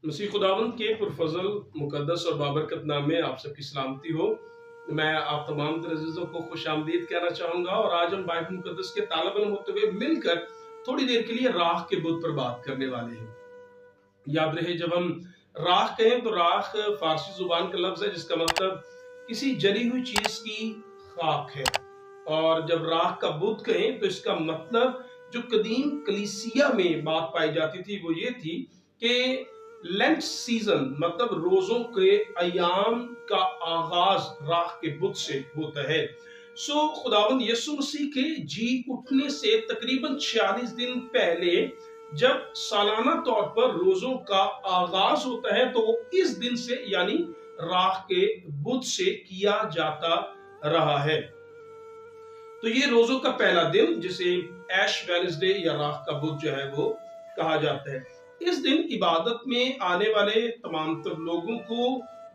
مسیح خداوند کے پرفضل مقدس اور بابرکت نام میں آپ سب کی سلامتی ہو۔ میں آپ تمام تر عزیزوں کو خوش آمدید کہنا چاہوں گا، اور آج ہم بائبل مقدس کے طالب علم ہوتے ہوئے مل کر تھوڑی دیر کے لیے راکھ کے بت پر بات کرنے والے ہیں۔ یاد رہے، جب ہم راکھ کہیں تو راکھ فارسی زبان کا لفظ ہے جس کا مطلب کسی جلی ہوئی چیز کی خاک ہے، اور جب راکھ کا بت کہیں تو اس کا مطلب جو قدیم کلیسیا میں بات پائی جاتی تھی وہ یہ تھی کہ لینٹ سیزن مطلب روزوں کے ایام کا آغاز راکھ کے بت سے ہوتا ہے۔ خداوند یسوع مسیح کے جی اٹھنے سے تقریباً 46 دن پہلے جب سالانہ طور پر روزوں کا آغاز ہوتا ہے تو وہ اس دن سے یعنی راکھ کے بت سے کیا جاتا رہا ہے۔ تو یہ روزوں کا پہلا دن جسے ایش وینسڈے یا راکھ کا بت جو ہے وہ کہا جاتا ہے۔ اس دن عبادت میں آنے والے تمام تر لوگوں کو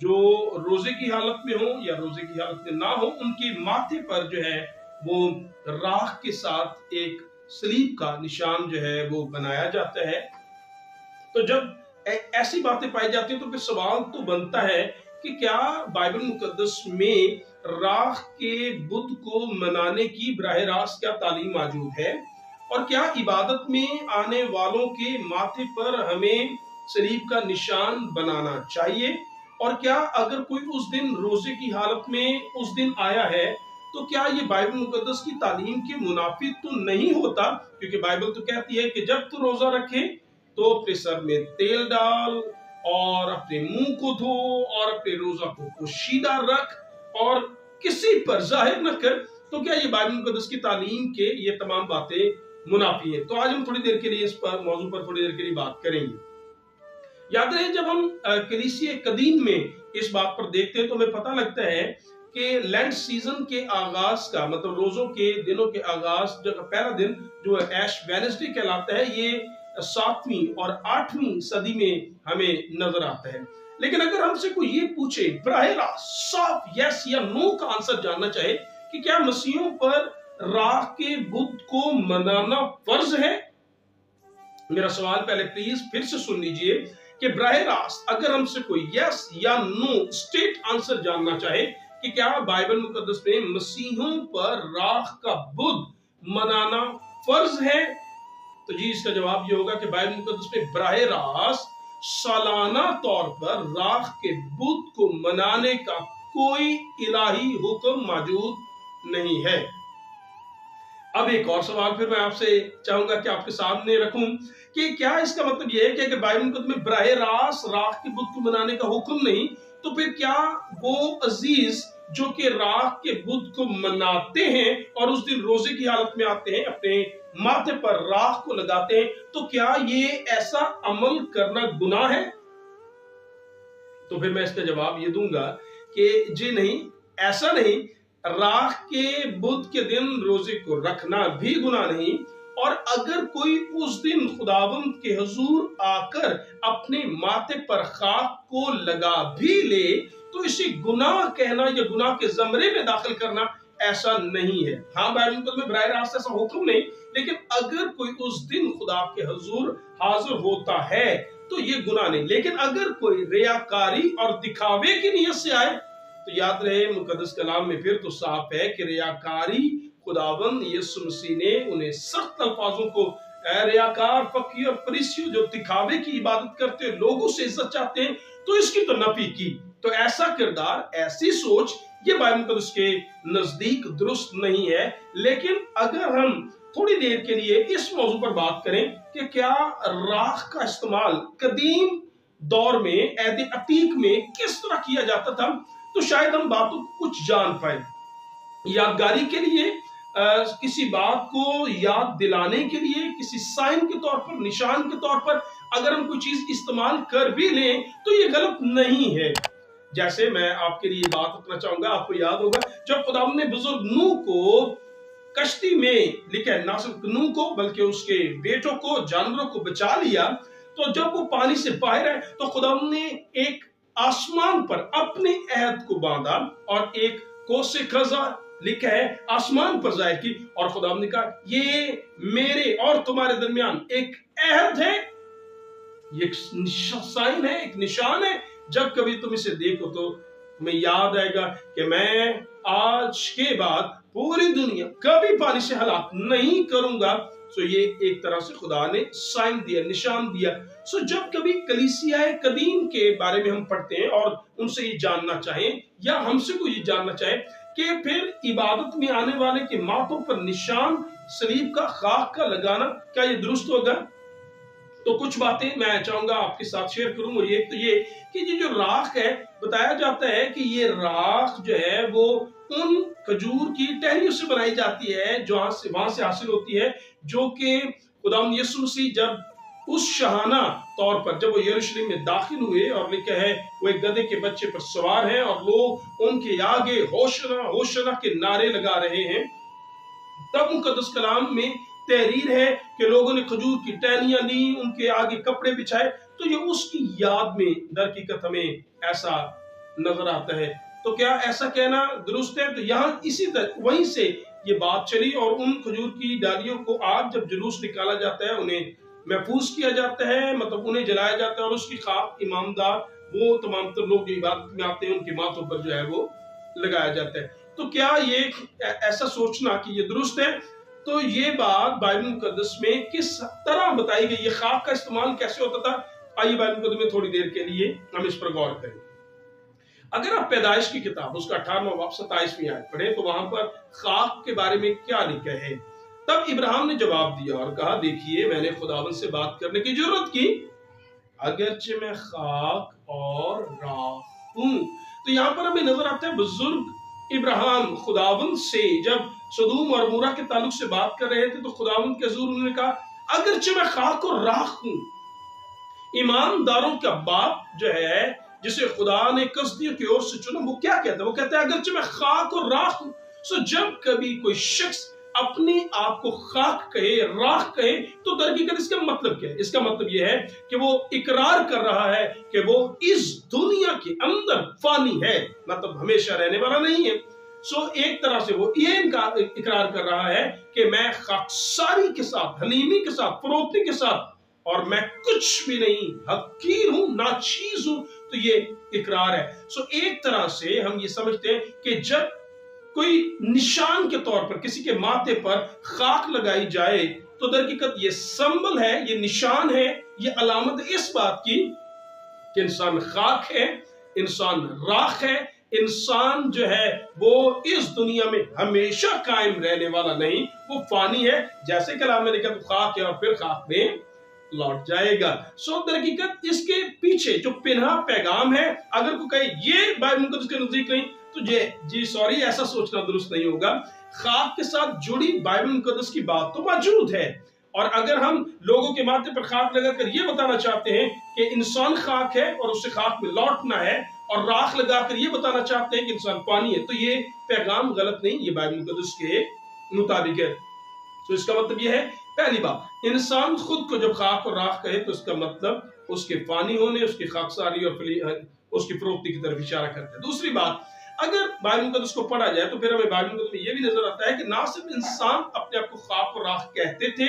جو روزے کی حالت میں ہوں یا روزے کی حالت میں نہ ہوں، ان کے ماتھے پر جو ہے وہ راکھ کے ساتھ ایک صلیب کا نشان جو ہے وہ بنایا جاتا ہے۔ تو جب ایسی باتیں پائی جاتی ہیں تو پھر سوال تو بنتا ہے کہ کیا بائبل مقدس میں راکھ کے بت کو منانے کی براہ راست کیا تعلیم موجود ہے، اور کیا عبادت میں آنے والوں کے ماتھے پر ہمیں صلیب کا نشان بنانا چاہیے، اور کیا اگر کوئی اس دن روزے کی حالت میں اس دن آیا ہے تو کیا یہ بائبل مقدس کی تعلیم کے منافی تو نہیں ہوتا، کیونکہ بائبل تو کہتی ہے کہ جب تو روزہ رکھے تو اپنے سر میں تیل ڈال اور اپنے منہ کو دھو اور اپنے روزہ کو پوشیدہ رکھ اور کسی پر ظاہر نہ کر۔ تو کیا یہ بائبل مقدس کی تعلیم کے یہ تمام باتیں منافی ہیں؟ تو آج ہم تھوڑی دیر کے لیے اس پر موضوع پر تھوڑی دیر کے لیے بات کریں گے۔ یاد رہے، جب ہم کلیسیا قدیم میں اس بات پر دیکھتے ہیں تو ہمیں پتہ لگتا ہے کہ لینٹ سیزن کے آغاز کا مطلب روزوں کے دنوں کے آغاز جو پہلا دن جو ایش وینسڈے کہلاتا ہے، یہ 7ویں اور 8ویں صدی میں ہمیں نظر آتا ہے۔ لیکن اگر ہم سے کوئی یہ پوچھے براہ راست صاف یس یا نو کا آنسر جاننا چاہے کہ کیا مسیحوں پر راکھ کے بت کو منانا فرض ہے، میرا سوال پہلے پلیز پھر سے سن لیجئے کہ براہ راست اگر ہم سے کوئی یس یا نو اسٹیٹ آنسر جاننا چاہے کہ کیا بائبل مقدس میں مسیحوں پر راکھ کا بت منانا فرض ہے، تو جی اس کا جواب یہ ہوگا کہ بائبل مقدس میں براہ راست سالانہ طور پر راکھ کے بت کو منانے کا کوئی الہی حکم موجود نہیں ہے۔ اب ایک اور سوال پھر میں آپ سے چاہوں گا کہ آپ کے سامنے رکھوں کہ کیا اس کا مطلب یہ ہے کہ اگر بائبل مقدس میں براہ راست راکھ کے بت کو منانے کا حکم نہیں تو پھر کیا وہ عزیز جو کہ راکھ کے بت کو مناتے ہیں اور اس دن روزے کی حالت میں آتے ہیں، اپنے ماتھے پر راکھ کو لگاتے ہیں، تو کیا یہ ایسا عمل کرنا گناہ ہے؟ تو پھر میں اس کا جواب یہ دوں گا کہ جی نہیں، ایسا نہیں۔ راکھ کے بت کے دن روزے کو رکھنا بھی گناہ نہیں، اور اگر کوئی اس دن خداوند کے حضور آ کر اپنے ماتھے پر خاک کو لگا بھی لے تو اسے گناہ کہنا یا گناہ کے زمرے میں داخل کرنا ایسا نہیں ہے۔ ہاں بائبل مقدس میں براہ راست ایسا حکم نہیں، لیکن اگر کوئی اس دن خدا کے حضور حاضر ہوتا ہے تو یہ گناہ نہیں۔ لیکن اگر کوئی ریاکاری اور دکھاوے کی نیت سے آئے تو یاد رہے مقدس کلام میں پھر تو صاف ہے کہ ریاکاری خداوند یسوع مسیح نے انہیں سخت الفاظوں کو اے ریاکار فقیر اور فریسیوں جو دکھاوے کی عبادت کرتے لوگوں سے عزت چاہتے ہیں تو اس کی تو نفی کی۔ تو ایسا کردار، ایسی سوچ یہ بائبل مقدس کے نزدیک درست نہیں ہے۔ لیکن اگر ہم تھوڑی دیر کے لیے اس موضوع پر بات کریں کہ کیا راکھ کا استعمال قدیم دور میں عہد عتیق میں کس طرح کیا جاتا تھا تو شاید ہم باتوں کو کچھ جان پائیں۔ یادگاری کے لیے، کسی بات کو یاد دلانے کے لیے، کسی سائن کے طور پر، نشان کے طور پر اگر ہم کوئی چیز استعمال کر بھی لیں تو یہ غلط نہیں ہے۔ جیسے میں آپ کے لیے بات رکھنا چاہوں گا، آپ کو یاد ہوگا جب خداوند نے بزرگ نوح کو کشتی میں لکھا ہے، نہ صرف نوح کو بلکہ اس کے بیٹوں کو، جانوروں کو بچا لیا، تو جب وہ پانی سے باہر ہے تو خداوند نے ایک آسمان پر اپنے عہد کو باندھا اور ایک کوس قزح لکھا ہے آسمان پر ظاہر کی، اور خداوند نے کہا یہ میرے اور تمہارے درمیان ایک عہد ہے یہ ایک سائن ہے، ایک نشان ہے. جب کبھی تم اسے دیکھو تو تمہیں یاد آئے گا کہ میں آج کے بعد پوری دنیا کبھی پانی سے ہلاک نہیں کروں گا. سو یہ ایک طرح سے خدا نے سائن دیا، نشان دیا. سو جب کبھی کلیسیہ قدیم کے بارے میں ہم پڑھتے ہیں اور ان سے یہ جاننا چاہیں یا ہم سے کوئی یہ جاننا چاہے کہ پھر عبادت میں آنے والے کے ماتھوں پر نشان صلیب کا، خاک کا لگانا، کیا یہ درست ہوگا؟ تو کچھ باتیں میں چاہوں گا آپ کے ساتھ شیئر کروں. اور ایک تو یہ کہ یہ جو راکھ ہے، بتایا جاتا ہے کہ یہ راکھ جو ہے وہ ان کھجور کی ٹہنیوں سے بنائی جاتی ہے جو وہاں سے حاصل ہوتی ہے، جو کہ خداوند یسوع مسیح جب اس شاہانہ طور پر جب وہ یروشلم میں داخل ہوئے اور لکھا ہے وہ ایک گدھے کے بچے پر سوار ہیں اور لوگ ان کے آگے ہوشنا ہوشنا کے نعرے لگا رہے ہیں، تب مقدس کلام میں تحریر ہے کہ لوگوں نے کھجور کی ٹہنیاں لی، ان کے آگے کپڑے بچھائے. تو یہ اس کی یاد میں در حقیقت ہمیں ایسا نظر آتا ہے. تو کیا ایسا کہنا درست ہے؟ تو یہاں اسی طرح وہیں سے یہ بات چلی اور ان کھجور کی ڈالیوں کو آج جب جلوس نکالا جاتا ہے انہیں محفوظ کیا جاتا ہے، مطلب انہیں جلایا جاتا ہے اور اس کی خاک امامدار وہ تمام تر لوگ جو عبادت میں آتے ہیں ان کے ماتھوں پر جو ہے وہ لگایا جاتا ہے. تو کیا یہ ایسا سوچنا کہ یہ درست ہے؟ تو یہ بات بائبل مقدس میں کس طرح بتائی گئی، یہ خاک کا استعمال کیسے ہوتا تھا؟ آئیے بائبل مقدس میں تھوڑی دیر کے لیے ہم اس پر غور کریں. اگر آپ پیدائش کی کتاب اس کا 18واں باب 27ویں آیت پڑھیں تو وہاں پر خاک کے بارے میں کیا لکھا ہے؟ تب ابراہیم نے جواب دیا اور کہا، دیکھیے میں نے خداوند سے بات کرنے کی جرات کی، اگرچہ میں خاک اور راکھ ہوں. تو یہاں پر ہمیں نظر آتا ہے بزرگ ابراہیم خداوند سے جب سدوم اور عمورہ کے تعلق سے بات کر رہے تھے تو خداوند کے حضور انہوں نے کہا اگرچہ میں خاک اور راکھ ہوں. ایمانداروں کا باپ جو ہے جسے خدا نے قصدیوں کی اور سے چنا، وہ کیا کہتا ہے؟ وہ کہتا ہے اگرچہ میں خاک اور راکھ ہوں. سو جب کبھی کوئی شخص اپنے آپ کو خاک کہے، راکھ کہے، تو در حقیقت اس کا مطلب کیا ہے؟ اس کا مطلب یہ ہے کہ وہ اقرار کر رہا ہے کہ وہ اس دنیا کے اندر فانی ہے، مطلب ہمیشہ رہنے والا نہیں ہے. سو ایک طرح سے وہ یہ اقرار کر رہا ہے کہ میں خاکساری کے ساتھ، حلیمی کے ساتھ، فروختی کے ساتھ، اور میں کچھ بھی نہیں، حقیر ہوں، ناچیز ہوں. تو یہ اقرار ہے. سو ایک طرح سے ہم یہ سمجھتے ہیں کہ جب کوئی نشان کے طور پر کسی کے ماتھے پر خاک لگائی جائے تو در حقیقت یہ سمبل ہے، یہ نشان ہے، یہ علامت اس بات کی کہ انسان خاک ہے، انسان راکھ ہے، انسان جو ہے وہ اس دنیا میں ہمیشہ قائم رہنے والا نہیں، وہ فانی ہے. جیسے کلام میں لکھا خاک ہے اور پھر خاک میں لوٹ جائے گا. سو در حقیقت اس کے پیچھے جو پنہا پیغام ہے، اگر کوئی کہے یہ بائبل مقدس کے نزدیک نہیں تو جی سوری، ایسا سوچنا درست نہیں ہوگا. خاک کے ساتھ جڑی بائبل مقدس کی بات تو موجود ہے، اور اگر ہم لوگوں کے ماتھے پر خاک لگا کر یہ بتانا چاہتے ہیں کہ انسان خاک ہے اور اسے خاک میں لوٹنا ہے، اور راکھ لگا کر یہ بتانا چاہتے ہیں کہ انسان پانی ہے، تو یہ پیغام غلط نہیں، یہ بائبل مقدس کے مطابق ہے. تو اس کا مطلب یہ ہے، پہلی بات، انسان خود کو جب خاک اور راکھ کہے تو اس کا مطلب اس کے فانی ہونے، اس کی خاکساری اور اس کی فروختی کی طرف اشارہ کرتا ہے. دوسری بات، اگر بائبل مقدس کو پڑھا جائے تو پھر ہمیں بائبل مقدس میں یہ بھی نظر آتا ہے کہ نہ صرف انسان اپنے آپ کو خاک اور راکھ کہتے تھے،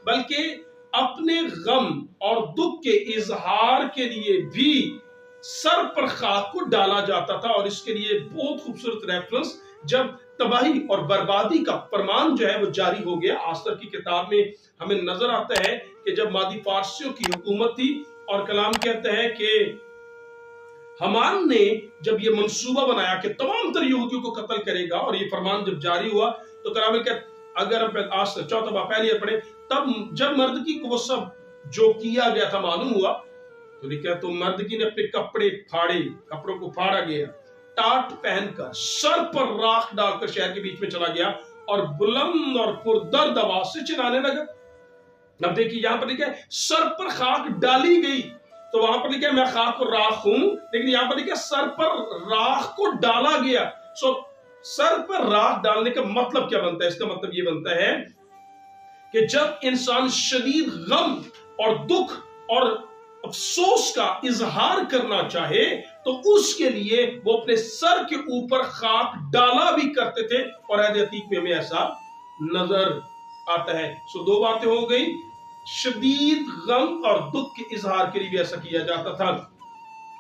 بلکہ اپنے غم اور دکھ کے اظہار کے لیے بھی سر پر خاک کو ڈالا جاتا تھا. اور اس کے لیے بہت خوبصورت ریفرنس جب تباہی اور بربادی کا فرمان جو ہے وہ جاری ہو گیا، آستر کی کتاب میں ہمیں نظر آتا ہے کہ جب مادی فارسیوں کی حکومت تھی اور کلام کہتا ہے کہ حمان نے جب یہ منصوبہ بنایا کہ تمام تر یہودیوں کو قتل کرے گا، اور یہ فرمان جب جاری ہوا تو کلام کہتا ہے، اگر ہم آستر 4 باب پہلے پڑھیں، تب جب مردکی کو وہ سب جو کیا گیا تھا معلوم ہوا تو لکھا تو مردکی نے اپنے کپڑے پھاڑے، کپڑوں کو پھاڑا گیا، ٹاٹ پہن کر سر پر راکھ ڈال کر شہر کے بیچ میں چلا گیا اور بلند اور پردرد آواز سے چلانے لگا. اب دیکھیے یہاں پر لکھا ہے سر پر خاک ڈالی گئی، تو وہاں پر لکھا ہے میں خاک اور راکھ ہوں، لیکن یہاں پر لکھا ہے سر پر راکھ کو ڈالا گیا. سو سر پر راکھ ڈالنے کا مطلب کیا بنتا ہے؟ اس کا مطلب یہ بنتا ہے کہ جب انسان شدید غم اور دکھ اور افسوس کا اظہار کرنا چاہے تو اس کے لیے وہ اپنے سر کے اوپر خاک ڈالا بھی کرتے تھے، اور عہد عتیق میں ہمیں ایسا نظر آتا ہے. سو 2 باتیں ہو گئی، شدید غم اور دکھ کے اظہار کے لیے بھی ایسا کیا جاتا تھا۔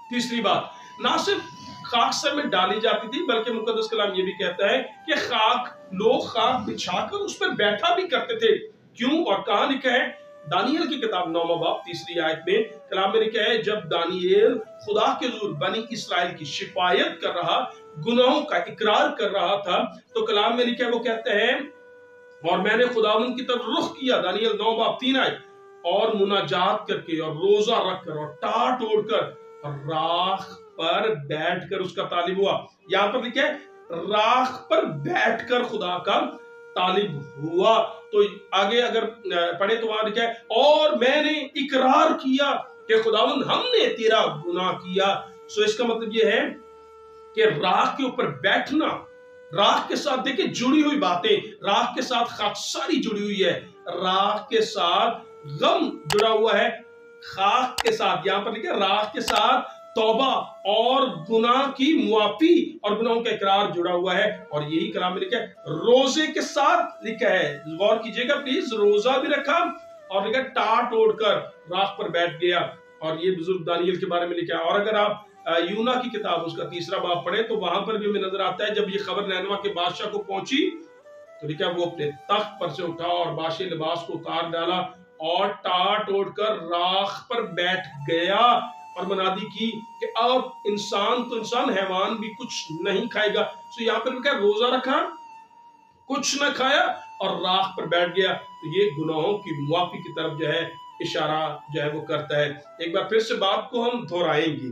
تیسری بات، نہ صرف خاک سر میں ڈالی جاتی تھی بلکہ مقدس کلام یہ بھی کہتا ہے کہ لوگ خاک بچھا کر اس پر بیٹھا بھی کرتے تھے۔ کیوں اور کہاں لکھا ہے؟ دانیل کی کتاب 9واں باب 3 آیت میں کلام میں لکھا ہے، جب دانیل خدا کے حضور بنی اسرائیل کی شفایت کر رہا، گناہوں کا اقرار کر رہا تھا، تو کلام میں لکھا ہے، وہ کہتا ہے، اور میں نے خداوند کی طرف رخ کیا، دانیل 9 باب 3 آیت، اور مناجات کر کے اور روزہ رکھ کر اور ٹاٹ اوڑھ کر راکھ پر بیٹھ کر اس کا طالب ہوا۔ یہاں پر لکھا ہے راکھ پر بیٹھ کر خدا کا طالب ہوا۔ تو آگے اگر پڑھے تو وہاں لکھا ہے، اور میں نے اقرار کیا کہ خداوند ہم نے تیرا گناہ کیا۔ سو اس کا مطلب یہ ہے کہ راکھ کے اوپر بیٹھنا، راکھ کے ساتھ دیکھیں جڑی ہوئی باتیں، راکھ کے ساتھ خاکساری جڑی ہوئی ہے، راکھ کے ساتھ غم جڑا ہوا ہے، خاک کے ساتھ یہاں پر لکھا ہے راکھ کے ساتھ توبہ اور گناہ کی معافی اور گناہوں کا اقرار جڑا ہوا ہے۔ اور یہی کلام میں لکھا ہے روزے کے ساتھ لکھا ہے، غور کیجئے گا پلیز، روزہ بھی رکھا اور لکھا ٹاٹ اوڑھ کر راکھ پر بیٹھ گیا۔ اور یہ بزرگ دانیل کے بارے میں لکھا ہے۔ اور اگر آپ یونا کی کتاب اس کا 3 باب پڑھے تو وہاں پر بھی ہمیں نظر آتا ہے، جب یہ خبر نینوا کے بادشاہ کو پہنچی تو لکھا وہ اپنے تخت پر سے اٹھا اور بادشاہ لباس کو اتار ڈالا اور ٹاٹ اوڑھ کر راکھ پر بیٹھ گیا اور منادی کی کہ اب انسان تو انسان، حیوان بھی کچھ نہیں کھائے گا۔ سو یہاں پر لکھا روزہ رکھا، کچھ نہ کھایا اور راکھ پر بیٹھ گیا۔ تو یہ گناہوں کی معافی کی طرف جو ہے اشارہ جو ہے وہ کرتا ہے۔ ایک بار پھر سے بات کو ہم دہرائیں گے،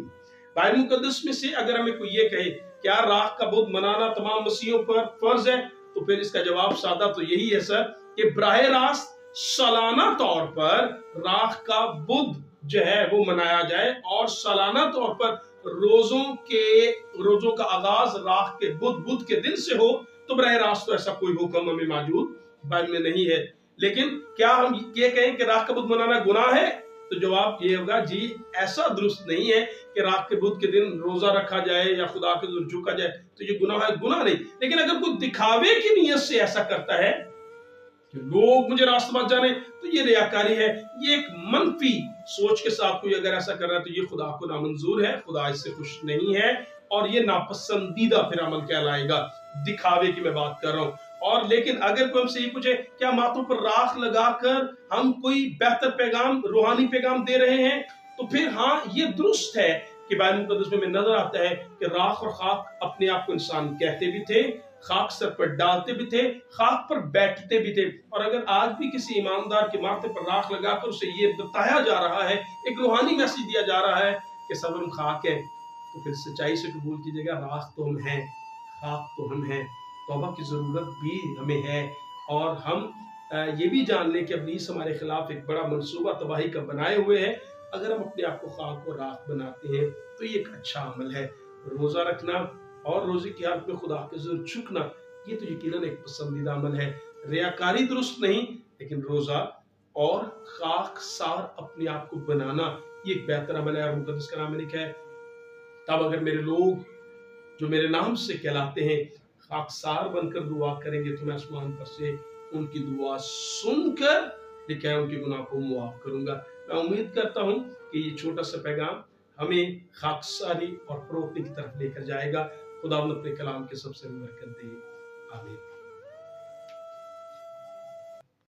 بائبل مقدس میں سے اگر ہمیں کوئی یہ کہے کیا راکھ کا بت منانا تمام مسیحیوں پر فرض ہے، تو پھر اس کا جواب سادہ تو یہی ہے سر کہ براہ راست سالانہ طور پر راکھ کا بت جو ہے وہ منایا جائے، اور سالانہ طور پر روزوں کا آغاز راکھ کے بدھ کے دن سے ہو، تو براہ راست تو ایسا کوئی حکم ہمیں موجود بائبل میں نہیں ہے۔ لیکن کیا ہم یہ کہیں کہ راکھ کا بت منانا گناہ ہے؟ تو جواب یہ ہوگا جی ایسا درست نہیں ہے کہ راکھ کے بدھ کے دن روزہ رکھا جائے یا خدا کے حضور جھکا جائے تو یہ گناہ ہے، گناہ نہیں۔ لیکن اگر کوئی دکھاوے کی نیت سے ایسا کرتا ہے کہ لوگ مجھے راست بات جانے، تو یہ ریاکاری ہے، یہ ایک منفی سوچ کے ساتھ کوئی اگر ایسا کر رہا ہے تو یہ خدا کو نامنظور ہے، خدا اس سے خوش نہیں ہے، اور یہ ناپسندیدہ پھر عمل کہلائے گا۔ دکھاوے کی میں بات کر رہا ہوں۔ اور لیکن اگر کوئی ہم سے یہ پوچھے کیا ماتھوں پر راکھ لگا کر ہم کوئی بہتر پیغام، روحانی پیغام دے رہے ہیں، تو پھر ہاں یہ درست ہے کہ بائبل مقدس میں نظر آتا ہے کہ راکھ اور خاک اپنے آپ کو انسان کہتے بھی تھے، خاک سر پر ڈالتے بھی تھے، خاک پر بیٹھتے بھی تھے۔ اور اگر آج بھی کسی ایماندار کے ماتھے پر راکھ لگا کر اسے یہ بتایا جا رہا ہے، ایک روحانی میسج دیا جا رہا ہے کہ سب ہم خاک ہیں، تو پھر سچائی سے قبول کیجیے گا راکھ تو ہم ہیں، خاک تو ہم ہیں، توبہ کی ضرورت بھی ہمیں ہے۔ اور ہم یہ بھی جان لیں کہ ابلیس ہمارے خلاف ایک بڑا منصوبہ تباہی کا بنائے ہوئے ہے۔ اگر ہم اپنے آپ کو خاک اور راکھ بناتے ہیں تو یہ ایک اچھا عمل ہے۔ روزہ رکھنا اور روزے کی حالت میں خدا کے حضور جھکنا، یہ تو یقیناً ایک پسندیدہ عمل ہے۔ ریاکاری درست نہیں، لیکن روزہ اور خاک سار اپنے آپ کو بنانا یہ ایک بہتر عمل ہے۔ اور مقدس کلام میں لکھا ہے تب اگر میرے لوگ جو میرے نام سے کہلاتے ہیں خاکسار بن کر دعا کریں گے تو میں آسمان پر سے ان کی دعا سن کر لکھا ہے ان کے گناہ کو معاف کروں گا۔ میں امید کرتا ہوں کہ یہ چھوٹا سا پیغام ہمیں خاکساری اور فروختی کی طرف لے کر جائے گا۔ خداوند اپنے کلام کے سب سے برکت دے، آمین۔